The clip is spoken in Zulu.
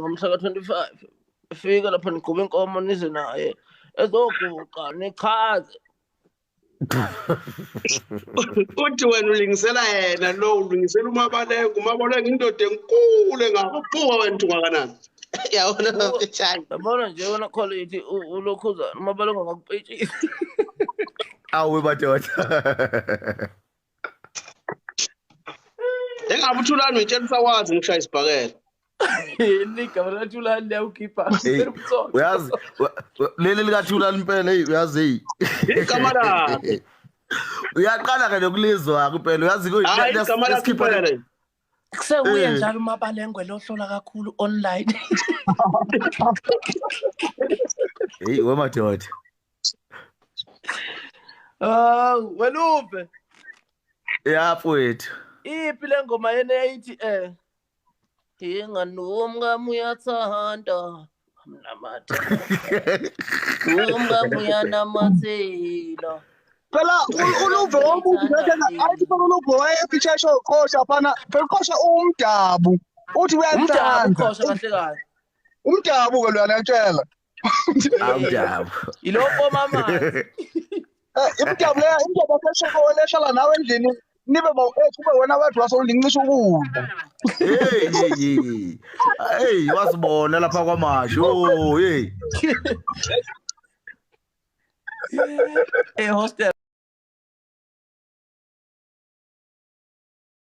ngomhla ka-25 efika lapha nigqube inkomo nize naye ezoguqa nichaze. Uthi wena ulingisela yena lo ulungisela uMabalengwe indoda enkulu engaphuka wena kangakanani. Yabona mfetshane. Yabona nje wena quality ulokhuzana uMabalengwe ngakupetshisa. Awu madoda. Engabe uthulani uyitshela usawazi ngishaya isibhakela. Ligama likaThulani liyawukhipha. Uyazi leli likaThulani impela uyazi Igama lakhe. Uyaqala ke nokulizwa kuphela uyazi igama lakhe kuphela. Kusewuye njalo uMabalengwe lohlola kakhulu online. Hey wemadoda. Wena Luve. Yafowethu. Iphi le ngoma yena eyithi ingani umngami uyathanda mnamatha. Umngami uyanamathela. Phela uLuve womuntu ayithi phela uLuve wayepitha show qosha phana phela qosha umdabu uthi uyathanda Umdabu kahle kahle. Umdabu ke lwana ngitshela Umdabu Iloko mama. Umdabu asesho leshala nawe endlini nibe kube wena wethu wasolincisha ukudla. Hey wasibona lapha kwamasho hey Hostel